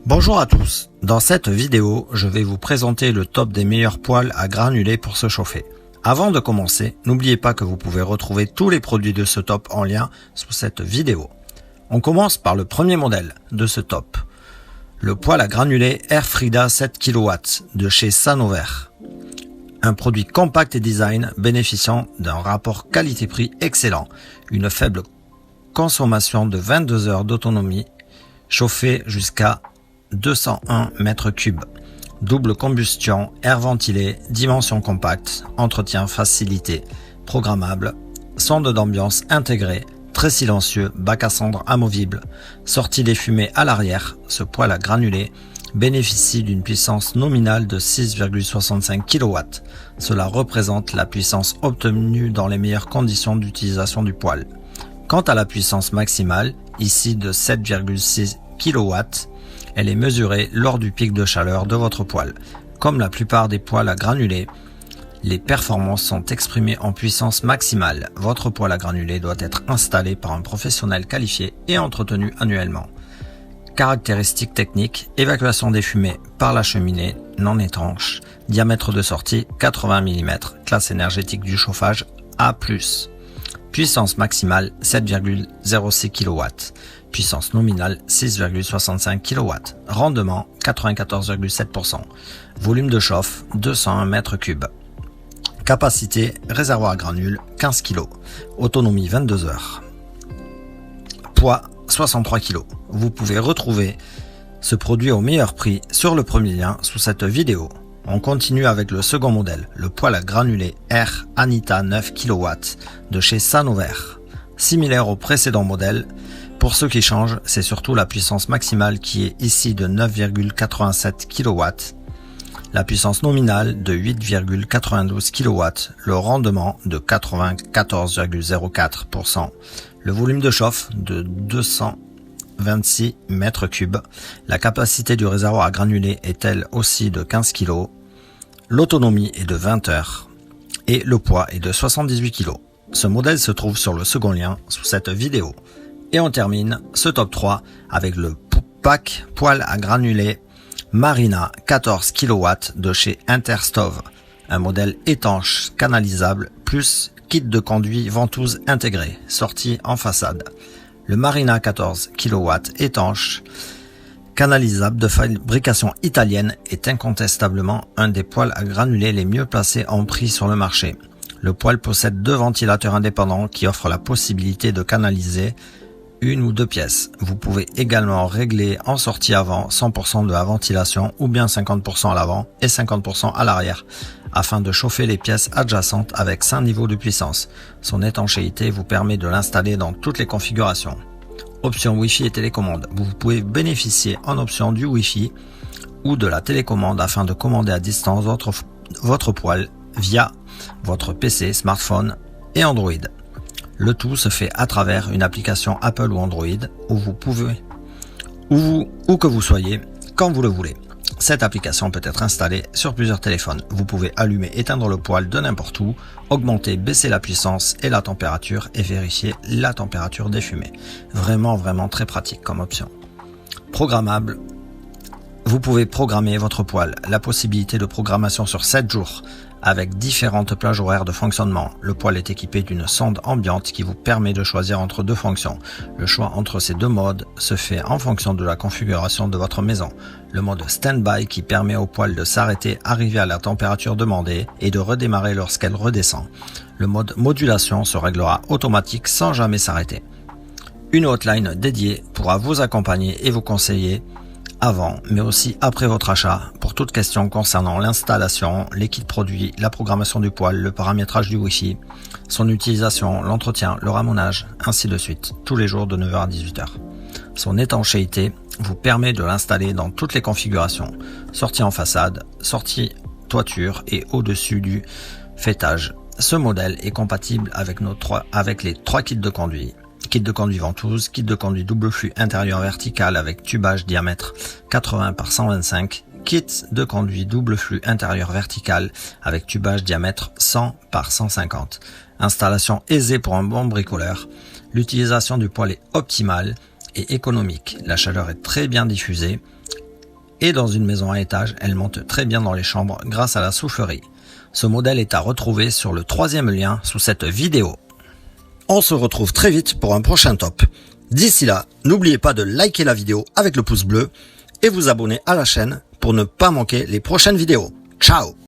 Bonjour à tous, dans cette vidéo, je vais vous présenter le top des meilleurs poêles à granulés pour se chauffer. Avant de commencer, n'oubliez pas que vous pouvez retrouver tous les produits de ce top en lien sous cette vidéo. On commence par le premier modèle de ce top, le poêle à granulés Airfrida 7 kW de chez Sanover. Un produit compact et design bénéficiant d'un rapport qualité-prix excellent, une faible consommation de 22 heures d'autonomie, chauffé jusqu'à 201 m3, double combustion, air ventilé, dimension compacte, entretien facilité, programmable, sonde d'ambiance intégrée, très silencieux, bac à cendres amovible, sortie des fumées à l'arrière. Ce poêle à granulés bénéficie d'une puissance nominale de 6,65 kW. Cela représente la puissance obtenue dans les meilleures conditions d'utilisation du poêle. Quant à la puissance maximale, ici de 7,6 kW, elle est mesurée lors du pic de chaleur de votre poêle. Comme la plupart des poêles à granulés, les performances sont exprimées en puissance maximale. Votre poêle à granulés doit être installé par un professionnel qualifié et entretenu annuellement. Caractéristiques techniques, évacuation des fumées par la cheminée non étanche, diamètre de sortie 80 mm, classe énergétique du chauffage A+. Puissance maximale 7,06 kW. Puissance nominale 6,65 kW. Rendement 94,7%. Volume de chauffe 201 m3. Capacité réservoir à granules 15 kg. Autonomie 22 heures. Poids 63 kg. Vous pouvez retrouver ce produit au meilleur prix sur le premier lien sous cette vidéo. On continue avec le second modèle, le poêle à granulés Air Anita 9 kW de chez Sanover. Similaire au précédent modèle, pour ce qui change, c'est surtout la puissance maximale qui est ici de 9,87 kW, la puissance nominale de 8,92 kW, le rendement de 94,04%, le volume de chauffe de 226 m3, la capacité du réservoir à granulés est elle aussi de 15 kg, l'autonomie est de 20 heures et le poids est de 78 kg. Ce modèle se trouve sur le second lien sous cette vidéo. Et on termine ce top 3 avec le pack poêle à granulés Marina 14 kW de chez Interstove, un modèle étanche canalisable plus kit de conduit ventouse intégré, sortie en façade. Le Marina 14 kW étanche canalisable de fabrication italienne est incontestablement un des poêles à granulés les mieux placés en prix sur le marché. Le poêle possède deux ventilateurs indépendants qui offrent la possibilité de canaliser une ou deux pièces. Vous pouvez également régler en sortie avant 100% de la ventilation ou bien 50% à l'avant et 50% à l'arrière afin de chauffer les pièces adjacentes avec 5 niveaux de puissance. Son étanchéité vous permet de l'installer dans toutes les configurations. Option Wi-Fi et télécommande. Vous pouvez bénéficier en option du Wi-Fi ou de la télécommande afin de commander à distance votre poêle via votre PC, smartphone et Android. Le tout se fait à travers une application Apple ou Android où vous pouvez, où que vous soyez, quand vous le voulez. Cette application peut être installée sur plusieurs téléphones. Vous pouvez allumer, éteindre le poêle de n'importe où, augmenter, baisser la puissance et la température et vérifier la température des fumées. Vraiment très pratique comme option. Programmable. Vous pouvez programmer votre poêle. La possibilité de programmation sur 7 jours avec différentes plages horaires de fonctionnement. Le poêle est équipé d'une sonde ambiante qui vous permet de choisir entre deux fonctions. Le choix entre ces deux modes se fait en fonction de la configuration de votre maison. Le mode stand-by qui permet au poêle de s'arrêter, arriver à la température demandée et de redémarrer lorsqu'elle redescend. Le mode modulation se réglera automatique sans jamais s'arrêter. Une hotline dédiée pourra vous accompagner et vous conseiller avant, mais aussi après votre achat, pour toute question concernant l'installation, les kits produits, la programmation du poêle, le paramétrage du Wi-Fi, son utilisation, l'entretien, le ramonage, ainsi de suite, tous les jours de 9h à 18h. Son étanchéité vous permet de l'installer dans toutes les configurations, sortie en façade, sortie toiture et au-dessus du fêtage. Ce modèle est compatible avec les trois kits de conduit. Kit de conduit ventouse, kit de conduit double flux intérieur vertical avec tubage diamètre 80 par 125, kit de conduit double flux intérieur vertical avec tubage diamètre 100 par 150. Installation aisée pour un bon bricoleur. L'utilisation du poêle est optimale et économique. La chaleur est très bien diffusée. Et dans une maison à étage, elle monte très bien dans les chambres grâce à la soufflerie. Ce modèle est à retrouver sur le 3e lien sous cette vidéo. On se retrouve très vite pour un prochain top. D'ici là, n'oubliez pas de liker la vidéo avec le pouce bleu et vous abonner à la chaîne pour ne pas manquer les prochaines vidéos. Ciao!